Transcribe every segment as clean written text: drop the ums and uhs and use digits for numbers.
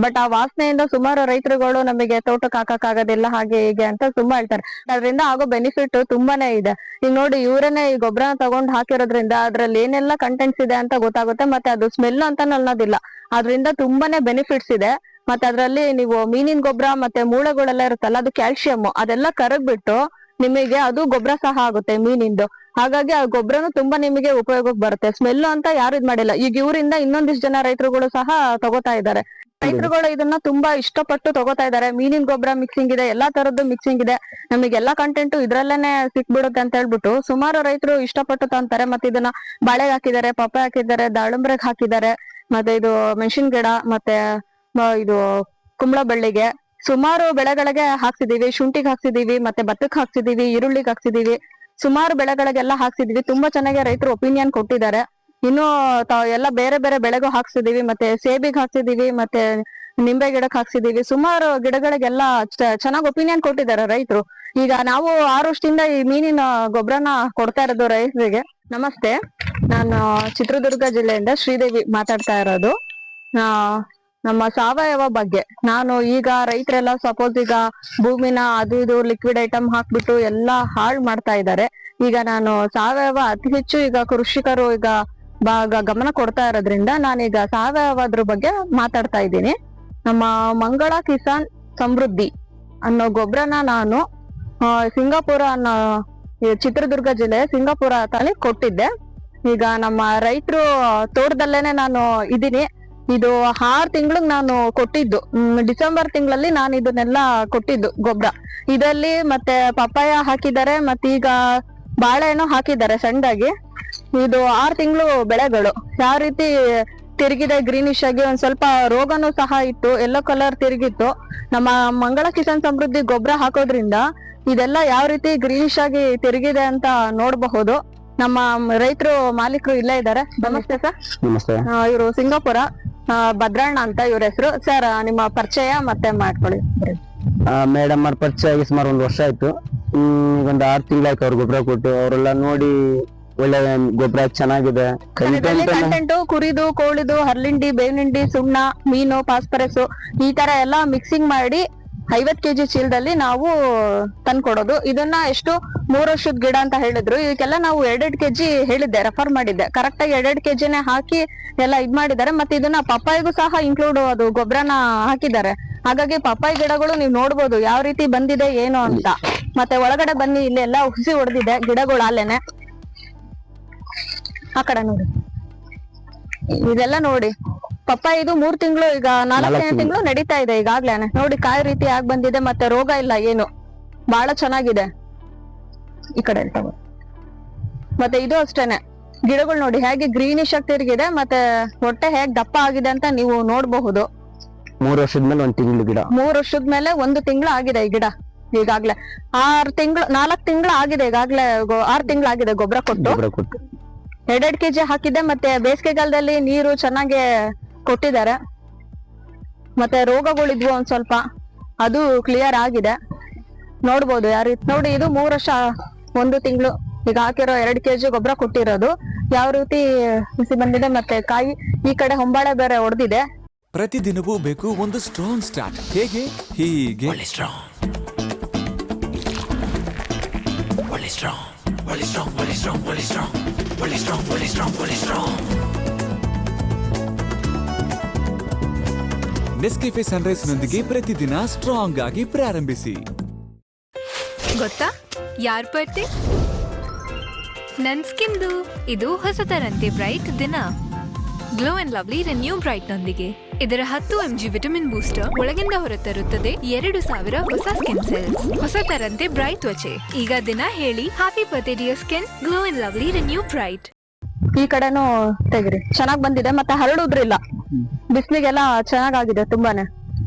But ಆ ವಾಸನೆಯಿಂದ ಸುಮಾರು ರೈತರುಗಳು ನಮಗೆ ತೋಟಕ್ಕೆ ಹಾಕಕ್ಕಾಗೋದಿಲ್ಲ ಹಾಗೆ ಹೀಗೆ ಅಂತ ತುಂಬಾ ಹೇಳ್ತಾರೆ. ಅದರಿಂದ ಆಗೋ ಬೆನಿಫಿಟ್ ತುಂಬಾನೇ ಇದೆ. ಈಗ ನೋಡಿ ಇವರನ್ನೇ ಈ ಗೊಬ್ಬರನ ತಗೊಂಡ್ ಹಾಕಿರೋದ್ರಿಂದ ಅದ್ರಲ್ಲಿ ಏನೆಲ್ಲ ಕಂಟೆಂಟ್ಸ್ ಇದೆ ಅಂತ ಗೊತ್ತಾಗುತ್ತೆ. ಮತ್ತೆ ಅದು ಸ್ಮೆಲ್ ಅಂತ ಅನ್ನೋದಿಲ್ಲ, ಅದರಿಂದ ತುಂಬಾನೇ ಬೆನಿಫಿಟ್ಸ್ ಇದೆ. ಮತ್ತೆ ಅದ್ರಲ್ಲಿ ನೀವು ಮೀನಿನ ಗೊಬ್ಬರ ಮತ್ತೆ ಮೂಳೆಗಳೆಲ್ಲ ಇರುತ್ತಲ್ಲ, ಅದು ಕ್ಯಾಲ್ಸಿಯಂ ಅದೆಲ್ಲ ಕರಗ್ಬಿಟ್ಟು ನಿಮಗೆ ಅದು ಗೊಬ್ಬರ ಸಹ ಆಗುತ್ತೆ ಮೀನಿಂದು. ಹಾಗಾಗಿ ಆ ಗೊಬ್ಬರನು ತುಂಬಾ ನಿಮಗೆ ಉಪಯೋಗಕ್ಕೆ ಬರುತ್ತೆ. ಸ್ಮೆಲ್ ಅಂತ ಯಾರು ಇದ್ ಮಾಡಿಲ್ಲ. ಈಗ ಇವರಿಂದ ಇನ್ನೊಂದಿಷ್ಟು ಜನ ರೈತರುಗಳು ಸಹ ತಗೋತಾ ಇದ್ದಾರೆ. ರೈತರುಗಳು ಇದನ್ನ ತುಂಬಾ ಇಷ್ಟಪಟ್ಟು ತಗೋತಾ ಇದ್ದಾರೆ. ಮೀನಿನ ಗೊಬ್ಬರ ಮಿಕ್ಸಿಂಗ್ ಇದೆ, ಎಲ್ಲಾ ತರದ್ದು ಮಿಕ್ಸಿಂಗ್ ಇದೆ, ನಮಗೆ ಎಲ್ಲಾ ಕಂಟೆಂಟ್ ಇದ್ರಲ್ಲೇನೆ ಸಿಕ್ಬಿಡುತ್ತೆ ಅಂತ ಹೇಳ್ಬಿಟ್ಟು ಸುಮಾರು ರೈತರು ಇಷ್ಟಪಟ್ಟು ತಂತಾರೆ. ಮತ್ತೆ ಇದನ್ನ ಬಾಳೆಗೆ ಹಾಕಿದ್ದಾರೆ, ಪಪ್ಪಾಯ ಹಾಕಿದ್ದಾರೆ, ದಾಳಿಂಬ್ರೆಗೆ ಹಾಕಿದ್ದಾರೆ, ಮತ್ತೆ ಇದು ಮೆಣಸಿನ ಗಿಡ, ಮತ್ತೆ ಇದು ಕುಂಬಳ ಬಳ್ಳಿಗೆ ಸುಮಾರು ಬೆಳೆಗಳಿಗೆ ಹಾಕ್ಸಿದೀವಿ. ಶುಂಠಿಗೆ ಹಾಕ್ಸಿದೀವಿ, ಮತ್ತೆ ಭತ್ತಕ್ಕೆ ಹಾಕ್ಸಿದೀವಿ, ಈರುಳ್ಳಿಗೆ ಹಾಕ್ಸಿದೀವಿ, ಸುಮಾರು ಬೆಳೆಗಳಿಗೆಲ್ಲ ಹಾಕ್ಸಿದೀವಿ. ತುಂಬಾ ಚೆನ್ನಾಗಿ ರೈತರು ಒಪಿನಿಯನ್ ಕೊಟ್ಟಿದ್ದಾರೆ. ಇನ್ನು ಎಲ್ಲ ಬೇರೆ ಬೇರೆ ಬೆಳೆಗೂ ಹಾಕ್ಸಿದೀವಿ, ಮತ್ತೆ ಸೇಬಿಗೆ ಹಾಕ್ಸಿದೀವಿ, ಮತ್ತೆ ನಿಂಬೆ ಗಿಡಕ್ಕೆ ಹಾಕ್ಸಿದೀವಿ. ಸುಮಾರು ಗಿಡಗಳಿಗೆಲ್ಲ ಚೆನ್ನಾಗಿ ಒಪಿನಿಯನ್ ಕೊಟ್ಟಿದ್ದಾರೆ ರೈತರು. ಈಗ ನಾವು 6 ವರ್ಷದಿಂದ ಈ ಮೀನಿನ ಗೊಬ್ಬರನ ಕೊಡ್ತಾ ಇರೋದು ರೈತರಿಗೆ. ನಮಸ್ತೆ, ನಾನು ಚಿತ್ರದುರ್ಗ ಜಿಲ್ಲೆಯಿಂದ ಶ್ರೀದೇವಿ ಮಾತಾಡ್ತಾ ಇರೋದು. ನಮ್ಮ ಸಾವಯವ ಬಗ್ಗೆ ನಾನು ಈಗ ರೈತರೆಲ್ಲ ಸಪೋಸ್ ಈಗ ಭೂಮಿನ ಅದು ಇದು ಲಿಕ್ವಿಡ್ ಐಟಮ್ ಹಾಕ್ಬಿಟ್ಟು ಎಲ್ಲಾ ಹಾಳು ಮಾಡ್ತಾ ಇದ್ದಾರೆ. ಈಗ ನಾನು ಸಾವಯವ ಅತಿ ಹೆಚ್ಚು ಈಗ ಕೃಷಿಕರು ಈಗ ಗಮನ ಕೊಡ್ತಾ ಇರೋದ್ರಿಂದ ನಾನೀಗ ಸಾವಯವದ್ರ ಬಗ್ಗೆ ಮಾತಾಡ್ತಾ ಇದ್ದೀನಿ. ನಮ್ಮ ಮಂಗಳ ಕಿಸಾನ್ ಸಮೃದ್ಧಿ ಅನ್ನೋ ಗೊಬ್ಬರನ ನಾನು ಸಿಂಗಾಪುರ ಅನ್ನೋ ಚಿತ್ರದುರ್ಗ ಜಿಲ್ಲೆ ಸಿಂಗಾಪುರ ತಾಲೂಕ್ ಕೊಟ್ಟಿದ್ದೆ. ಈಗ ನಮ್ಮ ರೈತರು ತೋಟದಲ್ಲೇನೆ ನಾನು ಇದೀನಿ. ಇದು 6 ತಿಂಗಳಿಗೆ ನಾನು ಕೊಟ್ಟಿದ್ದು, ಡಿಸೆಂಬರ್ ತಿಂಗಳಲ್ಲಿ ನಾನು ಇದನ್ನೆಲ್ಲ ಕೊಟ್ಟಿದ್ದು ಗೊಬ್ಬರ. ಇದರಲ್ಲಿ ಮತ್ತೆ ಪಪ್ಪಾಯ ಹಾಕಿದ್ದಾರೆ, ಮತ್ತೆ ಈಗ ಬಾಳೆಹಣ್ಣು ಹಾಕಿದ್ದಾರೆ ಸಣ್ಣದಾಗಿ. ಇದು 6 ತಿಂಗಳು ಬೆಳೆಗಳು ಯಾವ ರೀತಿ ತಿರುಗಿದೆ, ಗ್ರೀನಿಶ್ ಆಗಿ ಒಂದ್ ಸ್ವಲ್ಪ ರೋಗನೂ ಸಹ ಇತ್ತು, ಯೆಲ್ಲೋ ಕಲರ್ ತಿರುಗಿತ್ತು. ನಮ್ಮ ಮಂಗಳ ಕಿಸಾನ್ ಸಮೃದ್ಧಿ ಗೊಬ್ಬರ ಹಾಕೋದ್ರಿಂದ ಇದೆಲ್ಲ ಯಾವ ರೀತಿ ಗ್ರೀನಿಶ್ ಆಗಿ ತಿರುಗಿದೆ ಅಂತ ನೋಡಬಹುದು. ನಮ್ಮ ರೈತರು ಮಾಲೀಕರು ಇಲ್ಲೇ ಇದ್ದಾರೆ. ನಮಸ್ತೆ ಸರ್. ನಮಸ್ತೆ. ಇವರು ಸಿಂಗಾಪುರ ಭದ್ರಣ್ಣ ಅಂತ ಇವ್ರ ಹೆಸರು. ಸರ್ ನಿಮ್ಮ ಪರಿಚಯ ಮತ್ತೆ ಮಾಡ್ಕೊಳ್ಳಿ. ಮೇಡಮ್ ಅವ್ರ ಪರಿಚಯ ಆಗಿ ಸುಮಾರು 1 ವರ್ಷ ಆಯ್ತು. ಒಂದು 6 ತಿಂಗಳಾಯ್ತು ಅವ್ರ ಗೊಬ್ಬರ ಕೊಟ್ಟು. ಅವರೆಲ್ಲ ನೋಡಿ ಒಳ್ಳೆ ಗೊಬ್ಬರ ಚೆನ್ನಾಗಿದೆ. ಕಂಟೆಂಟ್ ಕುರಿದು, ಕೋಳಿದು, ಹರ್ಲಿಂಡಿ, ಬೇವಿನಿಂಡಿ, ಸುಣ್ಣ, ಮೀನು, ಫಾಸ್ಫರಸ್ ಈ ತರ ಎಲ್ಲಾ ಮಿಕ್ಸಿಂಗ್ ಮಾಡಿ 50 kg ಚೀಲದಲ್ಲಿ ನಾವು ತಂದ್ಕೊಡೋದು. ಇದನ್ನ ಎಷ್ಟು 3 ವರ್ಷದ ಗಿಡ ಅಂತ ಹೇಳಿದ್ರು. ಇದಕ್ಕೆಲ್ಲ ನಾವು 2 kg ಹೇಳಿದ್ದೆ, ರೆಫರ್ ಮಾಡಿದ್ದೆ. ಕರೆಕ್ಟ್ ಆಗಿ 2 kgನೇ ಹಾಕಿ ಎಲ್ಲ ಇದ್ ಮಾಡಿದ್ದಾರೆ. ಮತ್ತೆ ಇದನ್ನ ಪಪ್ಪಾಯಿಗೂ ಸಹ ಇನ್ಕ್ಲೂಡ್ ಅದು ಗೊಬ್ಬರನ ಹಾಕಿದ್ದಾರೆ. ಹಾಗಾಗಿ ಪಪ್ಪಾಯಿ ಗಿಡಗಳು ನೀವು ನೋಡ್ಬೋದು ಯಾವ ರೀತಿ ಬಂದಿದೆ ಏನು ಅಂತ. ಮತ್ತೆ ಒಳಗಡೆ ಬನ್ನಿ, ಇಲ್ಲೆಲ್ಲ ಹುಸಿ ಹೊಡೆದಿದೆ ಗಿಡಗಳು ಅಲ್ಲೇನೆ. ಆ ಕಡೆ ನೋಡಿ, ಇದೆಲ್ಲ ನೋಡಿ ಪಪ್ಪಾಯಿ ಇದು 3 ತಿಂಗಳು, ಈಗ 4ನೇ ತಿಂಗಳು ನಡೀತಾ ಇದೆ ಈಗಾಗ್ಲೇನೆ. ನೋಡಿ ಕಾಯಿ ರೀತಿ ಆಗಿ ಬಂದಿದೆ, ಮತ್ತೆ ರೋಗ ಇಲ್ಲ ಏನು, ಬಹಳ ಚೆನ್ನಾಗಿದೆ. ಈ ಕಡೆ ಮತ್ತೆ ಇದು ಅಷ್ಟೇನೆ, ಗಿಡಗಳು ನೋಡಿ ಹೇಗೆ ಗ್ರೀನಿಶ್ ಆಗಿ ತಿರುಗಿದೆ, ಮತ್ತೆ ಹೊಟ್ಟೆ ಹೇಗ್ ದಪ್ಪ ಆಗಿದೆ ಅಂತ ನೀವು ನೋಡಬಹುದು. 3 ವರ್ಷದ ಮೇಲೆ 1 ತಿಂಗಳು ಗಿಡ. 3 ವರ್ಷದ ಮೇಲೆ 1 ತಿಂಗಳು ಆಗಿದೆ ಈ ಗಿಡ. ಈಗಾಗ್ಲೇ 4 ತಿಂಗಳು ಆಗಿದೆ ಈಗಾಗ್ಲೇ. 6 ತಿಂಗಳು ಆಗಿದೆ ಗೊಬ್ಬರ ಕೊಟ್ಟು. 2 kg ಹಾಕಿದೆ. ಮತ್ತೆ ಬೇಸಿಗೆಗಾಲದಲ್ಲಿ ನೀರು ಚೆನ್ನಾಗಿ ಕೊಟ್ಟಿದ್ದಾರೆ. ಮತ್ತೆ ರೋಗಗಳಿದ್ವು ಒಂದ್ ಸ್ವಲ್ಪ, ಅದು ಕ್ಲಿಯರ್ ಆಗಿದೆ. ನೋಡ್ಬೋದು ಯಾವ ರೀತಿ. ನೋಡಿ ಇದು 3 ವರ್ಷ 1 ತಿಂಗಳು ಈಗ ಹಾಕಿರೋ 2 kg ಗೊಬ್ಬರ ಕೊಟ್ಟಿರೋದು ಯಾವ ರೀತಿ ಬಿಸಿ ಬಂದಿದೆ. ಮತ್ತೆ ಕಾಯಿ ಈ ಕಡೆ ಹೊಂಬಾಳೆ ಬೇರೆ ಹೊಡೆದಿದೆ. ಪ್ರತಿದಿನವೂ ಬೇಕು ಒಂದು ಸ್ಟ್ರಾಂಗ್ ಸ್ಟಾರ್ಟ್. ಹೇಗೆ? ಹೀಗೆ ನೆಸ್ಕೆಫೆ ಸನ್ರೈಸ್ ನೊಂದಿಗೆ ಪ್ರತಿದಿನ ಸ್ಟ್ರಾಂಗ್ ಆಗಿ ಪ್ರಾರಂಭಿಸಿ. ಗೊತ್ತಾ ಯಾರ್ ಬರ್ತಿ? ನನ್ ಸ್ಕಿನ್ದು. ಇದು ಹೊಸತರಂತೆ ಬ್ರೈಟ್ ದಿನ. Glow and lovely renew bright ನೊಂದಿಗೆ. ಇದರ 10 mg ವಿಟಮಿನ್ ಬೂಸ್ಟರ್ ಒಳಗಿಂದ ಹೊರತರುತ್ತದೆ 2000 ಹೊಸ ಸ್ಕಿನ್ ಸೆಲ್ಸ್. ಹೊಸತರಂತೆ ಬ್ರೈಟ್ ತ್ವಚೆ. ಈಗ ದಿನ ಹೇಳಿ happy birthday dear skin, glow and lovely renew bright. ಈ ಕಡೆನೂ ತೆಗಿರಿ, ಚೆನ್ನಾಗ್ ಬಂದಿದೆ. ಮತ್ತೆ ಹರಡುದ್ರಿಲ್ಲ, ಬಿಸ್ಲಿಗೆಲ್ಲ ಚೆನ್ನಾಗಾಗಿದೆ ತುಂಬಾನೇ.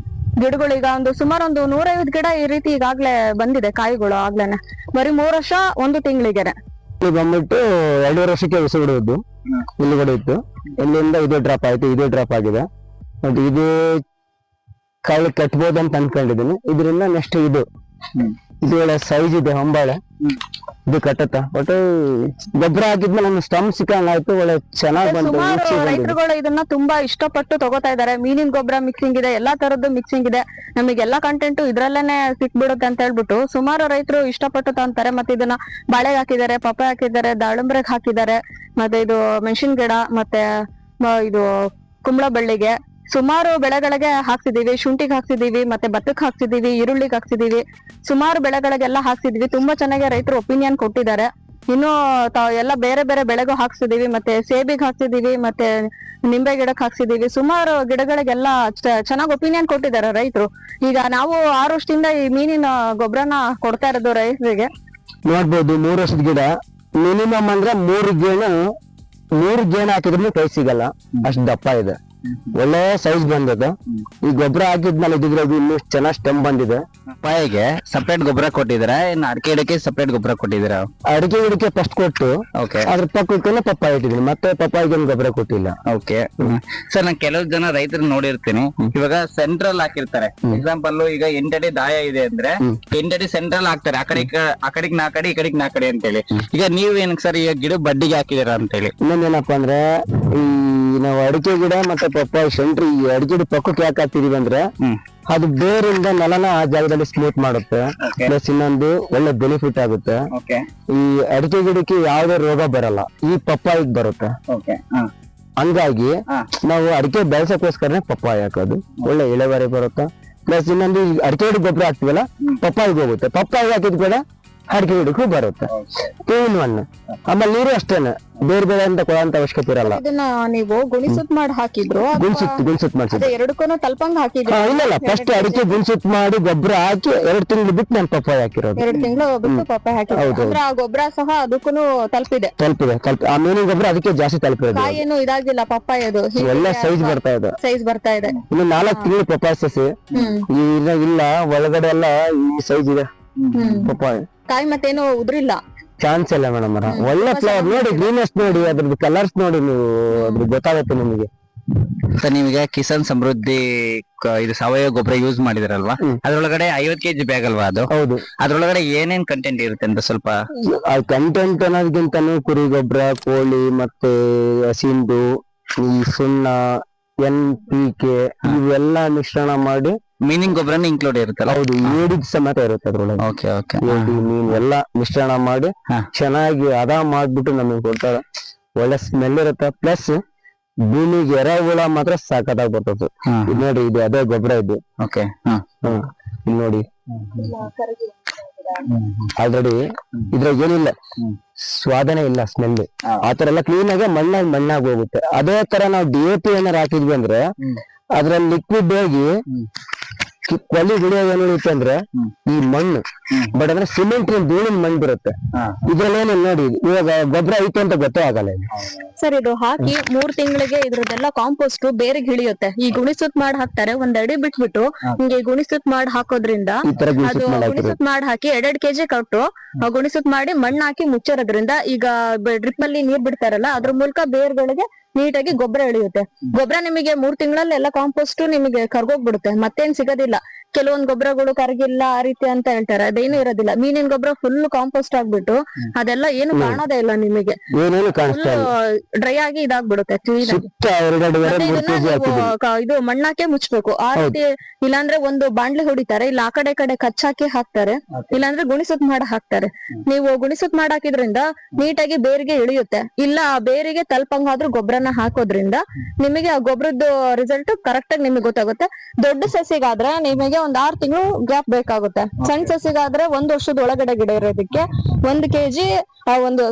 ಗಿಡಗಳು ಈಗ ಸುಮಾರು 150 ಗಿಡ ಈ ರೀತಿ ಈಗಾಗ್ಲೇ ಬಂದಿದೆ ಕಾಯಿಗಳು ಆಗ್ಲೇನೆ. ಬರೀ 3 ವರ್ಷ 1 ತಿಂಗಳಿಗೆನೆ. ಬಂದ್ಬಿಟ್ಟು 2.5 ವರ್ಷಕ್ಕೆ ಉಸಿ ಬಿಡುವುದು. ಇಲ್ಲಿ ಕೂಡ ಇತ್ತು, ಇಲ್ಲಿಂದ ಇದು ಡ್ರಾಪ್ ಆಯ್ತು, ಇದು ಡ್ರಾಪ್ ಆಗಿದೆ. ಮತ್ತೆ ಇದು ಕಾಯಿ ಕಟ್ಬೋದು ಅಂತ ಅನ್ಕೊಂಡಿದ್ದೀನಿ. ಇದರಿಂದ ನೆಕ್ಸ್ಟ್ ಇದು ಇದು ಒಳ್ಳೆ ಸೈಜ್ ಇದೆ ಹೊಂಬಾಳೆ. ಇದು ಕಟ್ಟತ್ತ ಒಟ್ಟು ಗೊಬ್ಬರ ಹಾಕಿದ್ಮೇಲೆ ನಮ್ಗೆ ಸ್ಟಮ್ ಸಿಕ್ಕಂಗ್ ಆಯ್ತು. ಒಳ್ಳೆ ಚೆನ್ನಾಗ್ ಬಂತು. ಸುಮಾರು ರೈತರುಗಳು ಇದನ್ನ ತುಂಬಾ ಇಷ್ಟಪಟ್ಟು ತಗೋತಾ ಇದಾರೆ. ಮೀನಿನ ಗೊಬ್ಬರ ಮಿಕ್ಸಿಂಗ್ ಇದೆ, ಎಲ್ಲಾ ತರದ್ದು ಮಿಕ್ಸಿಂಗ್ ಇದೆ, ನಮಗೆಲ್ಲಾ ಕಂಟೆಂಟ್ ಇದ್ರಲ್ಲೇನೆ ಸಿಕ್ಬಿಡುತ್ತೆ ಅಂತ ಹೇಳ್ಬಿಟ್ಟು ಸುಮಾರು ರೈತರು ಇಷ್ಟಪಟ್ಟು ತಗೊಂತಾರೆ. ಮತ್ತೆ ಇದನ್ನ ಬಾಳೆಗೆ ಹಾಕಿದ್ದಾರೆ, ಪಪ್ಪಾಯ ಹಾಕಿದ್ದಾರೆ, ದಾಳಿಂಬ್ರೆಗೆ ಹಾಕಿದ್ದಾರೆ, ಮತ್ತೆ ಇದು ಮೆಣಸಿನ ಗಿಡ, ಮತ್ತೆ ಇದು ಕುಂಬಳ ಬಳ್ಳಿಗೆ ಸುಮಾರು ಬೆಳೆಗಳಿಗೆ ಹಾಕ್ಸಿದೀವಿ. ಶುಂಠಿಗೆ ಹಾಕ್ಸಿದೀವಿ, ಮತ್ತೆ ಭತ್ತಕ್ಕೆ ಹಾಕ್ಸಿದೀವಿ, ಈರುಳ್ಳಿಗೆ ಹಾಕ್ಸಿದೀವಿ, ಸುಮಾರು ಬೆಳೆಗಳಿಗೆಲ್ಲ ಹಾಕ್ಸಿದೀವಿ. ತುಂಬಾ ಚೆನ್ನಾಗಿ ರೈತರು ಒಪಿನಿಯನ್ ಕೊಟ್ಟಿದ್ದಾರೆ. ಇನ್ನು ಎಲ್ಲ ಬೇರೆ ಬೇರೆ ಬೆಳೆಗೂ ಹಾಕ್ಸಿದೀವಿ, ಮತ್ತೆ ಸೇಬಿಗೆ ಹಾಕ್ಸಿದೀವಿ, ಮತ್ತೆ ನಿಂಬೆ ಗಿಡಕ್ಕೆ ಹಾಕ್ಸಿದೀವಿ. ಸುಮಾರು ಗಿಡಗಳಿಗೆಲ್ಲ ಚೆನ್ನಾಗಿ ಒಪಿನಿಯನ್ ಕೊಟ್ಟಿದ್ದಾರೆ ರೈತರು. ಈಗ ನಾವು 6 ವರ್ಷದಿಂದ ಈ ಮೀನಿನ ಗೊಬ್ಬರನ ಕೊಡ್ತಾ ಇರೋದು ರೈತರಿಗೆ. ನೋಡ್ಬೋದು 3 ವರ್ಷದ ಗಿಡ ಮಿನಿಮಮ್ ಅಂದ್ರೆ 3 ಗೇಣು ಹಾಕಿದ್ರು ಕೈ ಸಿಗಲ್ಲ, ಅಷ್ಟ್ ದಪ್ಪ ಇದೆ. ಒಳ್ಳೆ ಸೈಜ್ ಬಂದದ. ಈ ಗೊಬ್ಬರ ಹಾಕಿದ್ಮೇಲೆ ಇದ್ರೆ ಇನ್ನು ಚೆನ್ನಾಗ್ ಸ್ಟೆಮ್ ಬಂದಿದೆ. ಪಪ್ಪಾಯಿಗೆ ಸಪರೇಟ್ ಗೊಬ್ಬರ ಕೊಟ್ಟಿದ್ದೀರಾ, ಇನ್ನು ಅಡಿಕೆ ಗಿಡಕ್ಕೆ ಸಪರೇಟ್ ಗೊಬ್ಬರ ಕೊಟ್ಟಿದ್ದೀರಾ? ಅಡಿಕೆ ಗಿಡಕ್ಕೆ ಫಸ್ಟ್ ಕೊಟ್ಟು ಓಕೆ ಅದ್ರ ಪಕ್ಕಕ್ಕೆ ಪಪ್ಪಾಯ ಇಟ್ಟಿದ್ದೀನಿ, ಮತ್ತೆ ಪಪ್ಪಾಯಿಗೆ ಗೊಬ್ಬರ ಕೊಟ್ಟಿಲ್ಲ. ಓಕೆ ಸರ್, ನಾನು ಕೆಲವು ಜನ ರೈತರು ನೋಡಿರ್ತೀನಿ, ಇವಾಗ ಸೆಂಟ್ರಲ್ ಹಾಕಿರ್ತಾರೆ. ಎಕ್ಸಾಂಪಲ್ ಈಗ 8 ಅಡಿ ದಾಯ ಇದೆ ಅಂದ್ರೆ 8 ಅಡಿ ಸೆಂಟ್ರಲ್ ಹಾಕ್ತಾರೆ, ಆ ಕಡೆಗೆ 4 ಅಡಿ ಈ ಕಡೆಗೆ 4 ಅಡಿ ಅಂತೇಳಿ. ಈಗ ನೀವ್ ಏನಕ್ಕೆ ಸರ್ ಈಗ ಗಿಡ ಬಡ್ಡಿಗೆ ಹಾಕಿದೀರಾ ಅಂತೇಳಿ? ಇನ್ನೊಂದೇನಪ್ಪಾ ಅಂದ್ರೆ ಈ ನಾವು ಅಡಿಕೆ ಗಿಡ ಮತ್ತೆ ಪಪ್ಪಾಯಿ ಸೆಂಟ್ರ್ ಈ ಅಡಿಕೆ ಗಿಡ ಪಕ್ಕಕ್ಕೆ ಯಾಕೆ ಹಾಕ್ತಿದೀವಿ ಅಂದ್ರೆ ಅದು ಬೇರಿಂದ ನೆಲನ ಆ ಜಾಗದಲ್ಲಿ ಸ್ಮೂತ್ ಮಾಡುತ್ತೆ. ಪ್ಲಸ್ ಇನ್ನೊಂದು ಒಳ್ಳೆ ಬೆನಿಫಿಟ್ ಆಗುತ್ತೆ. ಈ ಅಡಿಕೆ ಗಿಡಕ್ಕೆ ಯಾವುದೇ ರೋಗ ಬರಲ್ಲ, ಈ ಪಪ್ಪಾಯಿಗ್ ಬರುತ್ತೆ. ಹಂಗಾಗಿ ನಾವು ಅಡಿಕೆ ಬೆಳೆಸಕ್ಕೋಸ್ಕರನೇ ಪಪ್ಪಾಯಿ ಹಾಕೋದು. ಒಳ್ಳೆ ಇಳುವರಿ ಬರುತ್ತೆ. ಪ್ಲಸ್ ಇನ್ನೊಂದು ಈ ಅಡಿಕೆ ಗಿಡ ಗೊಬ್ಬರ ಹಾಕ್ತಿವಲ್ಲ, ಪಪ್ಪಾಯಿಗೆ ಹೋಗುತ್ತೆ. ಪಪ್ಪಾಯಿ ಹಾಕಿದ್ ಕೂಡ ಅಡಿಕೆ ಗಿಡಕ್ಕೂ ಬರುತ್ತೆ. ಆಮೇಲೆ ನೀರು ಅಷ್ಟೇನೆ, ಬೇರೆ ಬೇರೆ ಅಂತ ಕೊಡೋಂತ ಅವಶ್ಯಕತೆ ಇರಲ್ಲ. ಇದನ್ನ ನೀವು ಗುಣಿಸುತ್ ಮಾಡಿ ಹಾಕಿದ್ರು, ಗುಣಿಸುತ್ ಮಾಡ್ಸಿದ್ವಿ. ಎರಡಕ್ಕೂ ತಲ್ಪಂಗ್ ಹಾಕಿದ್ರು? ಇಲ್ಲ, ಫಸ್ಟ್ ಅಡಿಕೆ ಗುಣಿಸುತ್ ಮಾಡಿ ಗೊಬ್ಬರ ಹಾಕಿ 2 ತಿಂಗಳು ಬಿಟ್ಟು ನಾನು ಪಪ್ಪಾಯಿ ಹಾಕಿರೋದು. 2 ತಿಂಗಳು ಬಿಟ್ಟು ಪಪ್ಪಾಯಿ ಹಾಕಿದ್ರು ಅಂದ್ರೆ ಆ ಗೊಬ್ಬರ ಸಹ ಅದಕ್ಕೂ ತಲುಪಿದೆ. ಆ ಮೀನಿನ ಗೊಬ್ಬರ ಅದಕ್ಕೆ ಜಾಸ್ತಿ ತಲುಪಿರೋದು. ಕಾಯಿ ಏನು ಇದಾಗಿಲ್ಲ ಪಪ್ಪಾಯದು, ಒಳ್ಳೆ ಸೈಜ್ ಬರ್ತಾ ಇದೆ. ಇನ್ನು 4 ತಿಂಗಳು ಪಪ್ಪಾಯಿ ಸಸಿ ಇಲ್ಲ, ಒಳಗಡೆ ಎಲ್ಲ ಈ ಸೈಜ್ ಇದೆ ಪಪ್ಪಾಯಿ. ಕಾಯಿ ಮತ್ತೇನು ಉದ್ರಿಲ್ಲ, ಚಾನ್ಸ್ ಇಲ್ಲ ಮೇಡಮ್. ಒಳ್ಳೆ ಫ್ಲವರ್ ನೋಡಿ, ಗ್ರೀನೆಸ್ ನೋಡಿ, ಅದ್ರದ್ದು ಕಲರ್ಸ್ ನೋಡಿ, ನೀವು ಅದ್ರ ಗೊತ್ತಾಗುತ್ತೆ ನಿಮಗೆ. ಸರ್, ನೀವೀಗ ಕಿಸಾನ್ ಸಮೃದ್ಧಿ ಇದು ಸಾವಯವ ಗೊಬ್ಬರ ಯೂಸ್ ಮಾಡಿದಿರಲ್ವಾ, ಅದ್ರೊಳಗಡೆ 50 kg ಬ್ಯಾಗ್ ಅಲ್ವಾ ಅದು? ಹೌದು. ಅದ್ರೊಳಗಡೆ ಏನೇನ್ ಕಂಟೆಂಟ್ ಇರುತ್ತೆ ಅಂತ ಸ್ವಲ್ಪ? ಕಂಟೆಂಟ್ ಅನ್ನೋದಕ್ಕಿಂತಾನು ಕುರಿ ಗೊಬ್ಬರ, ಕೋಳಿ, ಮತ್ತೆ ಹಸಿಂದು, ಈ ಸುಣ್ಣ, NPK ಇವೆಲ್ಲ ಮಿಶ್ರಣ ಮಾಡಿ ಮೀನಿಂಗ್ ಗೊಬ್ಬರನ ಇನ್ಕ್ಲೂಡ್ ಇರುತ್ತಲ್ಲ? ಹೌದು, ಏಡಿದ್ ಸಮೇತ ಇರುತ್ತೆ ಅದ್ರೊಳಗೆ. ಏಡಿ, ಮೀನ್ ಎಲ್ಲ ಮಿಶ್ರಣ ಮಾಡಿ ಚೆನ್ನಾಗಿ ಹದ ಮಾಡ್ಬಿಟ್ಟು ನಮಗೆ ಕೊಡ್ತಾರೆ. ಒಳ್ಳೆ ಸ್ಮೆಲ್ ಇರುತ್ತೆ. ಪ್ಲಸ್ ಭೂಮಿಗೆ ಎರೆಹುಳ ಮಾತ್ರ ಸಾಕದಾಗಿ ಬರ್ತದೆ. ನೋಡಿ, ಇದು ಅದೇ ಗೊಬ್ಬರ ಇದು. ಇಲ್ಲಿ ನೋಡಿ, ಆಲ್ರೆಡಿ ಇದ್ರಾಗ ಏನಿಲ್ಲ, ಸ್ವಾದನೆ ಇಲ್ಲ, ಸ್ಮೆಲ್. ಆತರ ಎಲ್ಲ ಕ್ಲೀನ್ ಆಗಿ ಮಣ್ಣಾಗಿ ಹೋಗುತ್ತೆ. ಅದೇ ತರ ನಾವು DAP ಏನಾರು ಹಾಕಿದ್ವಿ ಅಂದ್ರೆ ಅದ್ರಲ್ಲಿ ಲಿಕ್ವಿಡ್ ಹೋಗಿ ಕೊಲ್ಲಿ ಗುಡಿಯಾಗ ಏನ್ ಉಳಿಯುತ್ತೆ ಅಂದ್ರೆ ಈ ಮಣ್ಣು, ಬಟ್ ಅಂದ್ರೆ ಸಿಮೆಂಟ್ ಧೂಳಿನ ಮಣ್ಣು ಬರುತ್ತೆ. ಇದ್ರಲ್ಲಿ ನೋಡಿ, ಇವಾಗ ಗೊಬ್ಬರ ಐತೆ ಅಂತ ಗೊತ್ತೇ ಆಗಲ್ಲ. ಸರ್, ಇದು ಹಾಕಿ 3 ತಿಂಗಳಿಗೆ ಇದ್ರದ್ದೆಲ್ಲ ಕಾಂಪೋಸ್ಟ್ ಬೇರೆಗೆ ಹಿಡಿಯುತ್ತೆ. ಈ ಗುಣಿಸುತ್ ಮಾಡಿ ಹಾಕ್ತಾರೆ, 1 ಅಡಿ ಬಿಟ್ಬಿಟ್ಟು ಹಿಂಗೆ ಗುಣಿಸುತ್ ಮಾಡಿ ಹಾಕೋದ್ರಿಂದ ಅದು ಗುಣಿಸುತ್ ಮಾಡಿ ಹಾಕಿ 2 kg ಕೊಟ್ಟು ಗುಣಿಸುತ್ ಮಾಡಿ ಮಣ್ಣು ಹಾಕಿ ಮುಚ್ಚಿರೋದ್ರಿಂದ ಈಗ ಡ್ರಿಪ್ ಅಲ್ಲಿ ನೀರ್ ಬಿಡ್ತಾರಲ್ಲ, ಅದ್ರ ಮೂಲಕ ಬೇರ್ಗಳಿಗೆ ನೀಟಾಗಿ ಗೊಬ್ಬರ ಇಳಿಯುತ್ತೆ. ಗೊಬ್ಬರ ನಿಮಗೆ 3 ತಿಂಗಳಲ್ಲಿ ಎಲ್ಲ ಕಾಂಪೋಸ್ಟ್ ನಿಮಗೆ ಕರ್ಗೋಗ್ಬಿಡುತ್ತೆ, ಮತ್ತೇನ್ ಸಿಗೋದಿಲ್ಲ. ಕೆಲವೊಂದ್ ಗೊಬ್ಬರಗಳು ಕರಗಿಲ್ಲ ಆ ರೀತಿ ಅಂತ ಹೇಳ್ತಾರೆ, ಅದೇನು ಇರೋದಿಲ್ಲ. ಮೀನಿನ ಗೊಬ್ಬರ ಫುಲ್ ಕಾಂಪೋಸ್ಟ್ ಆಗ್ಬಿಟ್ಟು ಅದೆಲ್ಲ ಏನು ಕಾಣೋದೇ ಇಲ್ಲ ನಿಮಗೆ, ಡ್ರೈ ಆಗಿ ಇದಾಗ್ಬಿಡುತ್ತೆ. ಇದು ಮಣ್ಣಾಕೆ ಮುಚ್ಬೇಕು ಆ ರೀತಿ. ಇಲ್ಲಾಂದ್ರೆ ಒಂದು ಬಾಂಡ್ಲಿ ಹೊಡಿತಾರೆ, ಇಲ್ಲ ಆ ಕಡೆ ಕಚ್ಚಾಕಿ ಹಾಕ್ತಾರೆ, ಇಲ್ಲಾಂದ್ರೆ ಗುಣಿಸುತ್ ಮಾಡಿ ಹಾಕ್ತಾರೆ. ನೀವು ಗುಣಿಸುತ್ ಮಾಡಿ ಹಾಕಿದ್ರಿಂದ ನೀಟಾಗಿ ಬೇರಿಗೆ ಇಳಿಯುತ್ತೆ. ಇಲ್ಲ ಆ ಬೇರಿಗೆ ತಲ್ಪಂಗಾದ್ರೂ ಗೊಬ್ಬರನ ಹಾಕೋದ್ರಿಂದ ನಿಮಗೆ ಆ ಗೊಬ್ಬರದ್ದು ರಿಸಲ್ಟ್ ಕರೆಕ್ಟ್ ಆಗಿ ನಿಮಗೆ ಗೊತ್ತಾಗುತ್ತೆ. ದೊಡ್ಡ ಸಸಿಗಾದ್ರೆ ನಿಮಗೆ 6 ತಿಂಗಳು ಗ್ಯಾಪ್ ಬೇಕಾಗುತ್ತೆ. ಸಣ್ಣ ಸಸಿಗಾದ್ರೆ 1 ವರ್ಷದ ಒಳಗಡೆ ಗಿಡ ಇರೋದಕ್ಕೆ 1 kg ಒಂದು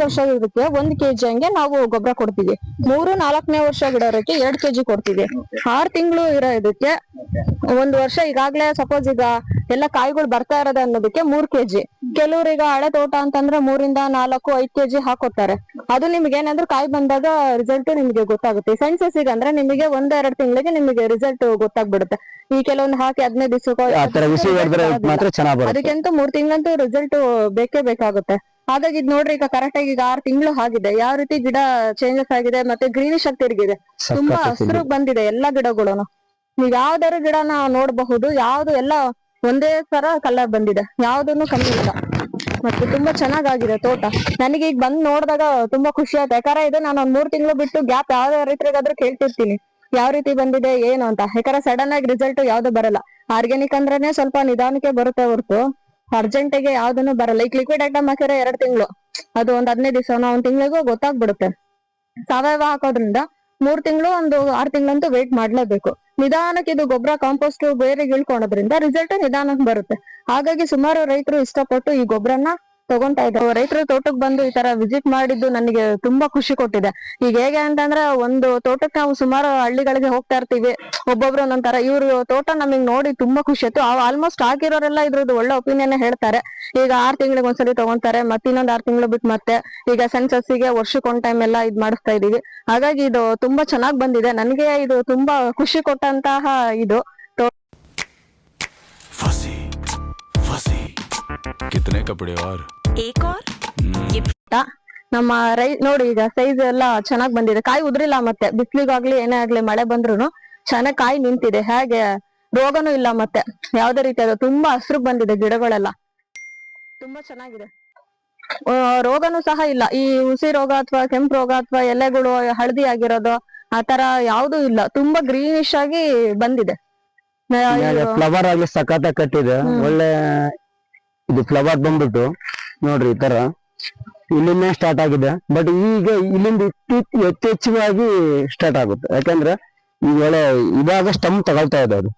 ವರ್ಷ ಇರೋದಕ್ಕೆ 1 kg ಹಂಗೆ ನಾವು ಗೊಬ್ಬರ ಕೊಡ್ತೀವಿ. 3-4ನೇ ವರ್ಷ ಗಿಡ ಇರೋಕೆ 2 kg ಕೊಡ್ತೀವಿ. 6 ತಿಂಗಳು ಇರೋ ಇದಕ್ಕೆ 1 ವರ್ಷ ಈಗಾಗ್ಲೇ ಸಪೋಸ್ ಈಗ ಎಲ್ಲ ಕಾಯಿಗಳು ಬರ್ತಾ ಇರೋದ ಅನ್ನೋದಕ್ಕೆ 3 kg. ಕೆಲವ್ರೀಗ ಹಳೆ ತೋಟ ಅಂತಂದ್ರೆ 3-4-5 kg ಹಾಕೋತಾರೆ. ಅದು ನಿಮ್ಗೆ ಏನಾದ್ರು ಕಾಯಿ ಬಂದಾಗ ರಿಸಲ್ಟ್ ನಿಮ್ಗೆ ಗೊತ್ತಾಗುತ್ತೆ. ಸಣ್ಣ ಸಸಿಗೆ ಅಂದ್ರೆ ನಿಮಗೆ 1-2 ತಿಂಗಳಿಗೆ ನಿಮಗೆ ರಿಸಲ್ಟ್ ಗೊತ್ತಾಗ್ಬಿಡುತ್ತೆ. ಈ ಕೆಲವೊಂದು ಹಾಕಿ 15 ದಿವಸ ಅದಕ್ಕಿಂತ 3 ತಿಂಗಳಂತೂ ರಿಸಲ್ಟ್ ಬೇಕೇ ಬೇಕಾಗುತ್ತೆ. ಹಾಗಾಗಿ ಇದ್ ನೋಡ್ರಿ, ಈಗ ಕರೆಕ್ಟ್ ಆಗಿ ಈಗ 6 ತಿಂಗಳು ಆಗಿದೆ, ಯಾವ ರೀತಿ ಗಿಡ ಚೇಂಜಸ್ ಆಗಿದೆ, ಮತ್ತೆ ಗ್ರೀನಿಶ್ ಆಗಿ ತಿರುಗಿದೆ, ತುಂಬಾ ಹಸಿರು ಬಂದಿದೆ ಎಲ್ಲಾ ಗಿಡಗಳು. ನೀವ್ ಯಾವ್ದಾರು ಗಿಡನ ನೋಡಬಹುದು, ಯಾವ್ದು ಎಲ್ಲ ಒಂದೇ ತರ ಕಲರ್ ಬಂದಿದೆ, ಯಾವ್ದನ್ನು ಕಮ್ಮಿ ಇಲ್ಲ. ಮತ್ತೆ ತುಂಬಾ ಚೆನ್ನಾಗಾಗಿದೆ ತೋಟ. ನನಗೆ ಈಗ ಬಂದ್ ನೋಡಿದಾಗ ತುಂಬಾ ಖುಷಿ ಆಯ್ತು. ಯಾಕಂದ್ರೆ ಇದು ನಾನು ಒಂದ್ 3 ತಿಂಗಳು ಬಿಟ್ಟು ಗ್ಯಾಪ್ ಯಾವ ರೈತರಿಗಾದ್ರೂ ಕೇಳ್ತಿರ್ತೀನಿ ಯಾವ ರೀತಿ ಬಂದಿದೆ ಏನು ಅಂತ. ಯಾಕಂದ್ರೆ ಸಡನ್ ಆಗಿ ರಿಸಲ್ಟ್ ಯಾವ್ದು ಬರಲ್ಲ. ಆರ್ಗ್ಯಾನಿಕ್ ಅಂದ್ರೇನೆ ಸ್ವಲ್ಪ ನಿಧಾನಕ್ಕೆ ಬರುತ್ತೆ ಹೊರತು ಅರ್ಜೆಂಟಿಗೆ ಯಾವ್ದನ್ನು ಬರಲ್ಲ. ಈಗ ಲಿಕ್ವಿಡ್ ಐಟಮ್ ಹಾಕಿದ್ರೆ 2 ತಿಂಗಳು, ಅದು ಒಂದ್ 15 ದಿವಸ, 1 ತಿಂಗಳಿಗೂ ಗೊತ್ತಾಗ್ಬಿಡುತ್ತೆ. ಸಾವಯವ ಹಾಕೋದ್ರಿಂದ 3 ತಿಂಗಳು, ಒಂದು 6 ತಿಂಗಳಂತೂ ವೇಟ್ ಮಾಡ್ಲೇಬೇಕು. ನಿಧಾನಕ್ಕೆ ಇದು ಗೊಬ್ಬರ ಕಾಂಪೋಸ್ಟ್ ಬೇರೆ ಇಳ್ಕೊಳೋದ್ರಿಂದ ರಿಸಲ್ಟ್ ನಿಧಾನಕ್ಕೆ ಬರುತ್ತೆ. ಹಾಗಾಗಿ ಸುಮಾರು ರೈತರು ಇಷ್ಟಪಟ್ಟು ಈ ಗೊಬ್ಬರನ ತಗೊಂತಾ ಇದ್ದಾರೆ. ರೈತರು ತೋಟಕ್ಕೆ ಬಂದು ಈ ತರ ವಿಸಿಟ್ ಮಾಡಿದ್ದು ನನಗೆ ತುಂಬಾ ಖುಷಿ ಕೊಟ್ಟಿದೆ. ಈಗ ಹೇಗೆ ಅಂತಂದ್ರೆ, ಒಂದು ತೋಟಕ್ಕೆ ನಾವು ಸುಮಾರು ಹಳ್ಳಿಗಳಿಗೆ ಹೋಗ್ತಾ ಇರ್ತೀವಿ, ಒಬ್ಬೊಬ್ರು ಒಂದೊಂತರ. ಇವ್ರು ತೋಟ ನಮಗ್ ನೋಡಿ ತುಂಬಾ ಖುಷಿ ಆಯ್ತು. ಆಲ್ಮೋಸ್ಟ್ ಆಗಿರೋರೆಲ್ಲ ಇದ್ರದ್ದು ಒಳ್ಳೆ ಒಪಿನಿಯನ್ ಹೇಳ್ತಾರೆ. ಈಗ 6 ತಿಂಗಳಿಗೆ ಒಂದ್ಸಲಿ ತಗೊಂತಾರೆ, ಮತ್ತೆ ಇನ್ನೊಂದ್ 6 ತಿಂಗಳು ಬಿಟ್ಟು ಮತ್ತೆ ಈಗ ಸೆನ್ಸಸ್ಸಿಗೆ ವರ್ಷಕ್ಕೊಂದ್ ಟೈಮ್ ಎಲ್ಲ ಇದ್ ಮಾಡಿಸ್ತಾ ಇದೀವಿ. ಹಾಗಾಗಿ ಇದು ತುಂಬಾ ಚೆನ್ನಾಗ್ ಬಂದಿದೆ. ನನ್ಗೆ ಇದು ತುಂಬಾ ಖುಷಿ ಕೊಟ್ಟಂತಹ ಇದು. फंसी फंसी कितने कपड़े और ಏಕ್ ಔರ್ ನಮ್ಮ ನೋಡಿ ಈಗ ಸೈಜ್ ಎಲ್ಲ ಚೆನ್ನಾಗ್ ಬಂದಿದೆ. ಕಾಯಿ ಉದ್ರಿಲ್ಲ, ಮತ್ತೆ ಬಿಸ್ಲಿಗಾಗ್ಲಿ ಏನೇ ಆಗ್ಲಿ ಮಳೆ ಬಂದ್ರು ಚೆನ್ನಾಗ್ ಕಾಯಿ ನಿಂತಿದೆ. ಹಾಗೆ ರೋಗನೂ ಇಲ್ಲ, ಮತ್ತೆ ಯಾವ್ದೇ ರೀತಿ ಅದು ತುಂಬಾ ಹಸ್ರು ಬಂದಿದೆ ಗಿಡಗಳೆಲ್ಲ. ತುಂಬಾ ಚೆನ್ನಾಗಿದೆ. ರೋಗನೂ ಸಹ ಇಲ್ಲ. ಈ ಹುಸಿ ರೋಗ ಅಥವಾ ಕೆಂಪು ರೋಗ ಅಥವಾ ಎಲೆಗಳು ಹಳದಿ ಆಗಿರೋದು ಆತರ ಯಾವ್ದು ಇಲ್ಲ. ತುಂಬಾ ಗ್ರೀನಿಶ್ ಆಗಿ ಬಂದಿದೆ. ಫ್ಲವರ್ ಆಗ್ಲಿ ಸಖತ್ ಕಟ್ಟಿದೆ. ಒಳ್ಳೆ ಇದು ಫ್ಲವರ್ ಬಂದ್ಬಿಟ್ಟು ನೋಡ್ರಿ ಈ ತರ ಇಲ್ಲಿಂದ ಸ್ಟಾರ್ಟ್ ಆಗಿದೆ. ಬಟ್ ಈಗ ಇಲ್ಲಿಂದ ಯಥೇಚ್ಛವಾಗಿ ಸ್ಟಾರ್ಟ್ ಆಗುತ್ತೆ. ಯಾಕಂದ್ರೆ ಈಗ ಒಳ್ಳೆ ಇವಾಗ ಸ್ಟಮ್ ತಗೊಳ್ತಾ ಇದೆ ಅದು.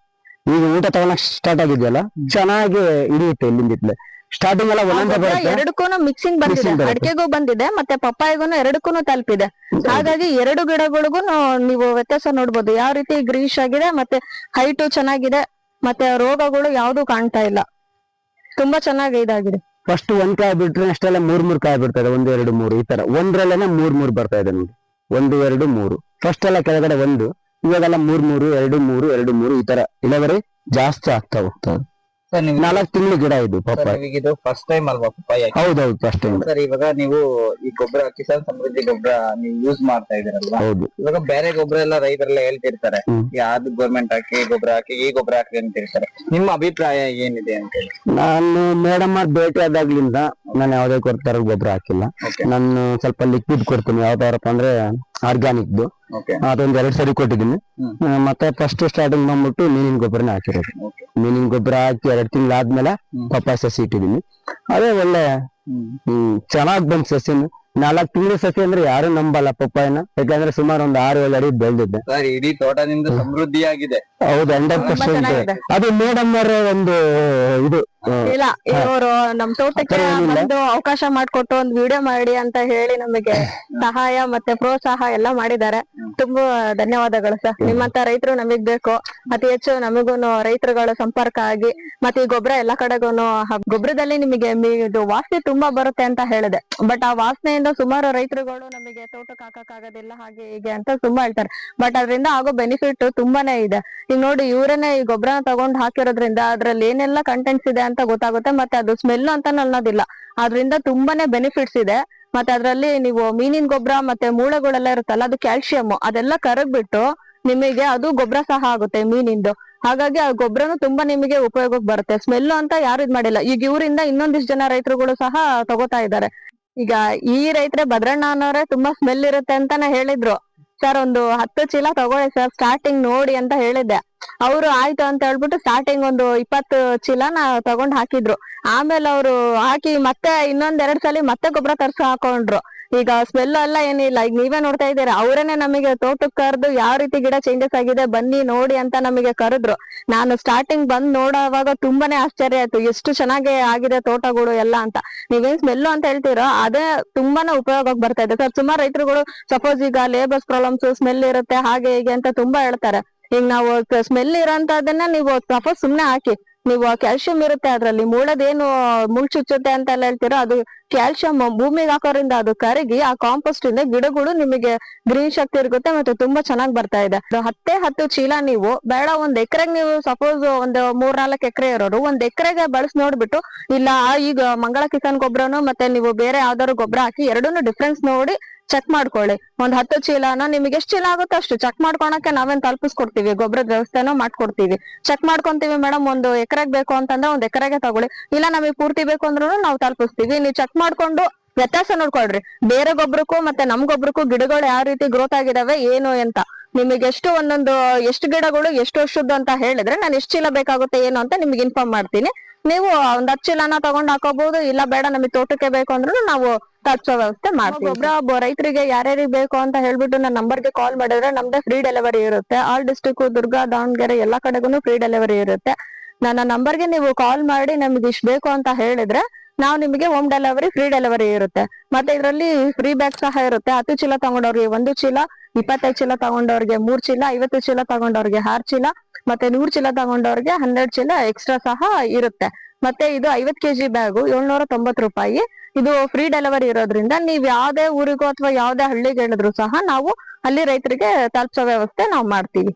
ಈಗ ಊಟ ತಗೊಳಕ್ ಸ್ಟಾರ್ಟ್ ಆಗಿದೆಯಲ್ಲ, ಚೆನ್ನಾಗಿ ಹಿಡಿಯುತ್ತೆ ಇಲ್ಲಿಂದ ಇಟ್ಲೆ. ಸ್ಟಾರ್ಟಿಂಗ್ ಎಲ್ಲ ಒಂದೊಂದೇ ಬರುತ್ತೆ. ಎರಡಕ್ಕೂನು ಮಿಕ್ಸಿಂಗ್ ಬಂದಿದೆ, ಅಡಿಕೆಗೂ ಬಂದಿದೆ ಮತ್ತೆ ಪಪ್ಪಾಯಿಗೂನು ಎರಡಕ್ಕೂನು ತಲುಪಿದೆ. ಹಾಗಾಗಿ 2 ಗಿಡಗಳಿಗೂ ನೀವು ವ್ಯತ್ಯಾಸ ನೋಡ್ಬೋದು. ಯಾವ ರೀತಿ ಗ್ರೀಶ್ ಆಗಿದೆ, ಮತ್ತೆ ಹೈಟು ಚೆನ್ನಾಗಿದೆ, ಮತ್ತೆ ರೋಗಗಳು ಯಾವ್ದು ಕಾಣ್ತಾ ಇಲ್ಲ. ತುಂಬಾ ಚೆನ್ನಾಗಿ ಇದಾಗಿದೆ. ಫಸ್ಟ್ 1 ಕಾಯಿ ಬಿಟ್ರೆ ಅಷ್ಟೆಲ್ಲ 3 ಕಾಯಿ ಬಿಡ್ತಾ ಇದೆ. 1 2 3 ಈ ತರ ಒಂದ್ರಲ್ಲೇನೆ 3 ಬರ್ತಾ ಇದೆ ನೋಡಿ. 1 2 3 ಫಸ್ಟ್ ಎಲ್ಲ ಕೆಳಗಡೆ 1, ಇವಾಗೆಲ್ಲ 3 2 3 ಈ ತರ ಇಳುವರಿ ಜಾಸ್ತಿ ಆಗ್ತಾ ಹೋಗ್ತದೆ. ಸರ್ ನೀವು 4 ತಿಂಗಳು ಗಿಡ ಇದು ಪಪ್ಪಾಯ. ಇದು ಫಸ್ಟ್ ಟೈಮ್ ಅಲ್ವಾ ಪಪ್ಪಾಯ? ಹೌದೌದು ಫಸ್ಟ್ ಟೈಮ್. ಸರ್ ಇವಾಗ ನೀವು ಈ ಗೊಬ್ಬರ ಕಿಸಾನ್ ಸಮೃದ್ಧಿ ಗೊಬ್ಬರ ನೀವು ಯೂಸ್ ಮಾಡ್ತಾ ಇದೀರಲ್ವಾ? ಹೌದು. ಇವಾಗ ಬೇರೆ ಗೊಬ್ಬರ ಎಲ್ಲ ರೈತರೆಲ್ಲ ಹೇಳ್ತಿರ್ತಾರೆ, ಯಾವ್ದು ಗೌರ್ಮೆಂಟ್ ಹಾಕಿ ಗೊಬ್ಬರ ಹಾಕಿ ಈ ಗೊಬ್ಬರ ಹಾಕಿ ಅಂತಿರ್ತಾರೆ. ನಿಮ್ಮ ಅಭಿಪ್ರಾಯ ಏನಿದೆ ಅಂತ ಹೇಳಿ? ನಾನು ಮೇಡಮ್ ಭೇಟಿ ಆದಾಗ್ಲಿಂದ ನಾನು ಯಾವ್ದೇ ಕೊಡ್ತಾರ ಗೊಬ್ಬರ ಹಾಕಿಲ್ಲ. ನಾನು ಸ್ವಲ್ಪ ಲಿಕ್ವಿಡ್ ಕೊಡ್ತೀನಿ. ಯಾವ್ದಾರಪ್ಪ ಅಂದ್ರೆ ಆರ್ಗ್ಯಾನಿಕ್ದು. ಅದೊಂದ್ 2 ಸರಿ ಕೊಟ್ಟಿದ್ದೀನಿ. ಮತ್ತೆ ಫಸ್ಟ್ ಸ್ಟಾರ್ಟಿಂಗ್ ಬಂದ್ಬಿಟ್ಟು ಮೀನಿನ ಗೊಬ್ಬರನೇ ಹಾಕಿರೋದು. ಮೀನಿನ ಗೊಬ್ಬರ ಹಾಕಿ 2 ತಿಂಗಳಾದ್ಮೇಲೆ ಪಪ್ಪಾಯ ಸಸಿ ಇಟ್ಟಿದ್ದೀನಿ. ಅದೇ ಒಳ್ಳೆ ಚೆನ್ನಾಗ್ ಬಂದ್ ಸಸಿನ. 4 ತಿಂಗಳ ಸಸಿ ಅಂದ್ರೆ ಯಾರು ನಂಬಲ್ಲ ಪಪ್ಪಾಯನ. ಯಾಕಂದ್ರೆ ಸುಮಾರು ಒಂದು 6-7 ಅಡಿ ಬೆಳೆದಿದ್ದೆ. ಸರ್ ಇಡೀ ತೋಟದಿಂದ ಸಮೃದ್ಧಿಯಾಗಿದೆ. ಹೌದು, 100%. ಅದು ಮೇಡಮ್ ಅವರ ಒಂದು ಇದು ಇಲ್ಲ, ಇವರು ನಮ್ ತೋಟಕ್ಕೆ ಒಂದು ಅವಕಾಶ ಮಾಡ್ಕೊಟ್ಟು ಒಂದು ವಿಡಿಯೋ ಮಾಡಿ ಅಂತ ಹೇಳಿ ನಮಗೆ ಸಹಾಯ ಮತ್ತೆ ಪ್ರೋತ್ಸಾಹ ಎಲ್ಲ ಮಾಡಿದ್ದಾರೆ. ತುಂಬಾ ಧನ್ಯವಾದಗಳು ಸರ್. ನಿಮ್ಮಂತ ರೈತರು ನಮಗ್ ಬೇಕು. ಅತಿ ಹೆಚ್ಚು ನಮಗೂನು ರೈತರುಗಳ ಸಂಪರ್ಕ ಆಗಿ ಮತ್ತೆ ಈ ಗೊಬ್ಬರ ಎಲ್ಲಾ ಕಡೆಗೂನು ಗೊಬ್ಬರದಲ್ಲಿ ನಿಮಗೆ ಇದು ವಾಸನೆ ತುಂಬಾ ಬರುತ್ತೆ ಅಂತ ಹೇಳಿದೆ. ಬಟ್ ಆ ವಾಸನೆಯಿಂದ ಸುಮಾರು ರೈತರುಗಳು ನಮಗೆ ತೋಟಕ್ಕೆ ಹಾಕಕ್ಕಾಗೋದಿಲ್ಲ ಹಾಗೆ ಹೀಗೆ ಅಂತ ತುಂಬಾ ಹೇಳ್ತಾರೆ. ಬಟ್ ಅದರಿಂದ ಆಗೋ ಬೆನಿಫಿಟ್ ತುಂಬಾನೇ ಇದೆ. ಈಗ ನೋಡಿ, ಇವರನ್ನೇ ಈ ಗೊಬ್ಬರನ ತಗೊಂಡ್ ಹಾಕಿರೋದ್ರಿಂದ ಅದ್ರಲ್ಲಿ ಏನೆಲ್ಲ ಕಂಟೆಂಟ್ಸ್ ಇದೆ ಅಂತ ಗೊತ್ತಾಗುತ್ತೆ. ಮತ್ತೆ ಅದು ಸ್ಮೆಲ್ ಅಂತ ಅನ್ನೋದಿಲ್ಲ. ಅದ್ರಿಂದ ತುಂಬಾನೇ ಬೆನಿಫಿಟ್ಸ್ ಇದೆ. ಮತ್ತೆ ಅದ್ರಲ್ಲಿ ನೀವು ಮೀನಿನ ಗೊಬ್ಬರ ಮತ್ತೆ ಮೂಳೆಗಳೆಲ್ಲ ಇರುತ್ತಲ್ಲ, ಅದು ಕ್ಯಾಲ್ಸಿಯಂ ಅದೆಲ್ಲ ಕರಗ್ಬಿಟ್ಟು ನಿಮಗೆ ಅದು ಗೊಬ್ಬರ ಸಹ ಆಗುತ್ತೆ ಮೀನಿಂದು. ಹಾಗಾಗಿ ಆ ಗೊಬ್ಬರನು ತುಂಬಾ ನಿಮಗೆ ಉಪಯೋಗಕ್ಕೆ ಬರುತ್ತೆ. ಸ್ಮೆಲ್ ಅಂತ ಯಾರು ಇದ್ ಮಾಡಿಲ್ಲ. ಈಗ ಇವರಿಂದ ಇನ್ನೊಂದಿಷ್ಟು ಜನ ರೈತರುಗಳು ಸಹ ತಗೋತಾ ಇದ್ದಾರೆ. ಈಗ ಈ ರೈತರೇ ಭದ್ರಣ್ಣ ಅನ್ನೋರೆ ತುಂಬಾ ಸ್ಮೆಲ್ ಇರುತ್ತೆ ಅಂತಾನೆ ಹೇಳಿದ್ರು. ಸರ್ ಒಂದು 10 ಚೀಲ ತಗೊಳ್ಳಿ ಸರ್ ಸ್ಟಾರ್ಟಿಂಗ್ ನೋಡಿ ಅಂತ ಹೇಳಿದ್ದೆ. ಅವರು ಆಯ್ತು ಅಂತ ಹೇಳ್ಬಿಟ್ಟು ಸ್ಟಾರ್ಟಿಂಗ್ ಒಂದು 20 ಚೀಲನ ತಗೊಂಡ್ ಹಾಕಿದ್ರು. ಆಮೇಲೆ ಅವರು ಹಾಕಿ ಮತ್ತೆ ಇನ್ನೊಂದ್ 2 ಸಲ ಮತ್ತೆ ಗೊಬ್ಬರ ತರ್ಸಿ ಹಾಕೊಂಡ್ರು. ಈಗ ಸ್ಮೆಲ್ ಎಲ್ಲ ಏನಿಲ್ಲ. ಈಗ ನೀವೇ ನೋಡ್ತಾ ಇದ್ದೀರಾ, ಅವರೇನೆ ನಮಗೆ ತೋಟಕ್ಕೆ ಕರೆದು ಯಾವ ರೀತಿ ಗಿಡ ಚೇಂಜಸ್ ಆಗಿದೆ ಬನ್ನಿ ನೋಡಿ ಅಂತ ನಮಗೆ ಕರೆದ್ರು. ನಾನು ಸ್ಟಾರ್ಟಿಂಗ್ ಬಂದ್ ನೋಡುವಾಗ ತುಂಬಾನೇ ಆಶ್ಚರ್ಯ ಆಯ್ತು, ಎಷ್ಟು ಚೆನ್ನಾಗಿ ಆಗಿದೆ ತೋಟಗಳು ಎಲ್ಲ ಅಂತ. ನೀವೇನ್ ಸ್ಮೆಲ್ ಅಂತ ಹೇಳ್ತೀರೋ ಅದೇ ತುಂಬಾನೇ ಉಪಯೋಗಕ್ಕೆ ಬರ್ತಾ ಇದೆ ಸರ್. ಸುಮಾರು ರೈತರುಗಳು ಸಪೋಸ್ ಈಗ ಲೇಬರ್ಸ್ ಪ್ರಾಬ್ಲಮ್ಸ್, ಸ್ಮೆಲ್ ಇರುತ್ತೆ ಹಾಗೆ ಹೀಗೆ ಅಂತ ತುಂಬಾ ಹೇಳ್ತಾರೆ. ಈಗ ನಾವು ಸ್ಮೆಲ್ ಇರೋಂತದನ್ನ ನೀವು ಸಪೋಸ್ ಸುಮ್ನೆ ಹಾಕಿ, ನೀವು ಕ್ಯಾಲ್ಸಿಯಂ ಇರುತ್ತೆ ಅದ್ರಲ್ಲಿ. ಮೂಳದೇನು ಮುಳ್ ಚುಚ್ಚುತ್ತೆ ಅಂತ ಎಲ್ಲ ಹೇಳ್ತೀರೋ ಅದು ಕ್ಯಾಲ್ಸಿಯಂ ಭೂಮಿಗೆ ಹಾಕೋದ್ರಿಂದ ಅದು ಕರಗಿ ಆ ಕಾಂಪೋಸ್ಟ್ ಇಂದ ಗಿಡಗಳು ನಿಮಗೆ ಗ್ರೀನ್ ಶಕ್ತಿ ಇರುತ್ತೆ ಮತ್ತೆ ತುಂಬಾ ಚೆನ್ನಾಗಿ ಬರ್ತಾ ಇದೆ. 10 ಚೀಲ ನೀವು ಬೇಡ, 1 ಎಕರೆಗೆ ನೀವು ಸಪೋಸ್ ಒಂದು 3-4 ಎಕರೆ ಇರೋರು 1 ಎಕರೆಗೆ ಬಳಸಿ ನೋಡ್ಬಿಟ್ಟು, ಇಲ್ಲ ಈಗ ಮಂಗಳ ಕಿಸಾನ್ ಗೊಬ್ಬರನು ಮತ್ತೆ ನೀವು ಬೇರೆ ಯಾವ್ದಾದ್ರು ಗೊಬ್ಬರ ಹಾಕಿ ಎರಡೂನು ಡಿಫ್ರೆನ್ಸ್ ನೋಡಿ ಚೆಕ್ ಮಾಡ್ಕೊಳ್ಳಿ. ಒಂದ್ 10 ಚೀಲನ ನಿಮಗೆ ಎಷ್ಟು ಚೀಲ ಆಗುತ್ತೋ ಅಷ್ಟು ಚೆಕ್ ಮಾಡ್ಕೊಳಕ್ಕೆ ನಾವೇನ್ ತಲುಪಿಸ್ಕೊಡ್ತೀವಿ, ಗೊಬ್ಬರದ ವ್ಯವಸ್ಥೆನೂ ಮಾಡ್ಕೊಡ್ತೀವಿ. ಚೆಕ್ ಮಾಡ್ಕೊಂತೀವಿ ಮೇಡಮ್, 1 ಎಕರೆಗೆ ಬೇಕು ಅಂತಂದ್ರೆ 1 ಎಕರೆಗೆ ತಗೊಳ್ಳಿ, ಇಲ್ಲ ನಮಗೆ ಪೂರ್ತಿ ಬೇಕು ಅಂದ್ರೂ ನಾವು ತಲುಪಿಸ್ತೀವಿ. ನೀವು ಚೆಕ್ ಮಾಡ್ಕೊಂಡು ವ್ಯತ್ಯಾಸ ನೋಡ್ಕೊಳ್ರಿ, ಬೇರೆ ಗೊಬ್ಬರಕ್ಕೂ ಮತ್ತೆ ನಮ್ ಗೊಬ್ಬರಕ್ಕೂ ಗಿಡಗಳು ಯಾವ ರೀತಿ ಗ್ರೋತ್ ಆಗಿದಾವೆ ಏನು ಅಂತ. ನಿಮಗೆ ಎಷ್ಟು ಗಿಡಗಳು ಎಷ್ಟು ವರ್ಷದ್ದು ಅಂತ ಹೇಳಿದ್ರೆ ನಾನು ಎಷ್ಟು ಚೀಲ ಬೇಕಾಗುತ್ತೆ ಏನು ಅಂತ ನಿಮ್ಗೆ ಇನ್ಫಾರ್ಮ್ ಮಾಡ್ತೀನಿ. ನೀವು ಒಂದ್ 10 ಚೀಲನ ತಗೊಂಡ್ ಹಾಕೋಬಹುದು, ಇಲ್ಲ ಬೇಡ ನಮಗೆ ತೋಟಕ್ಕೆ ಬೇಕು ಅಂದ್ರೂ ನಾವು ತಲುಪಿಸೋ ವ್ಯವಸ್ಥೆ ಮಾಡ್ತೀವಿ. ಗೊಬ್ಬರ ರೈತರಿಗೆ ಯಾರ್ಯಾರಿಗೆ ಬೇಕು ಅಂತ ಹೇಳ್ಬಿಟ್ಟು ನನ್ನ ನಂಬರ್ಗೆ ಕಾಲ್ ಮಾಡಿದ್ರೆ ನಮ್ದೇ ಫ್ರೀ ಡೆಲಿವರಿ ಇರುತ್ತೆ. ಆಲ್ ಡಿಸ್ಟ್ರಿಕ್ಟ್, ದುರ್ಗ, ದಾವಣಗೆರೆ ಎಲ್ಲಾ ಕಡೆಗೂ ಫ್ರೀ ಡೆಲಿವರಿ ಇರುತ್ತೆ. ನನ್ನ ನಂಬರ್ಗೆ ನೀವು ಕಾಲ್ ಮಾಡಿ ನಮ್ಗೆ ಇಷ್ಟ ಬೇಕು ಅಂತ ಹೇಳಿದ್ರೆ ನಾವು ನಿಮಗೆ ಹೋಮ್ ಡೆಲಿವರಿ, ಫ್ರೀ ಡೆಲಿವರಿ ಇರುತ್ತೆ. ಮತ್ತೆ ಇದರಲ್ಲಿ ಫ್ರೀ ಬ್ಯಾಗ್ ಸಹ ಇರುತ್ತೆ. 10 ಚೀಲ ತಗೊಂಡವ್ರಿಗೆ 1 ಚೀಲ, 25 ಚೀಲ ತಗೊಂಡವ್ರಿಗೆ 3 ಚೀಲ, 50 ಚೀಲ ತಗೊಂಡವ್ರಿಗೆ 6 ಚೀಲ, ಮತ್ತೆ 100 ಚೀಲ ತಗೊಂಡವ್ರಿಗೆ 12 ಚೀಲ ಎಕ್ಸ್ಟ್ರಾ ಸಹ ಇರುತ್ತೆ. ಮತ್ತೆ ಇದು 50 kg ಬ್ಯಾಗು 790 ರೂಪಾಯಿ. ಇದು ಫ್ರೀ ಡೆಲಿವರಿ ಇರೋದ್ರಿಂದ ನೀವ್ ಯಾವ್ದೇ ಊರಿಗೂ ಅಥವಾ ಯಾವ್ದೇ ಹಳ್ಳಿಗೆ ಹೇಳಿದ್ರು ಸಹ ನಾವು ಅಲ್ಲಿ ರೈತರಿಗೆ ತಲುಪಿಸೋ ವ್ಯವಸ್ಥೆ ನಾವು ಮಾಡ್ತೀವಿ.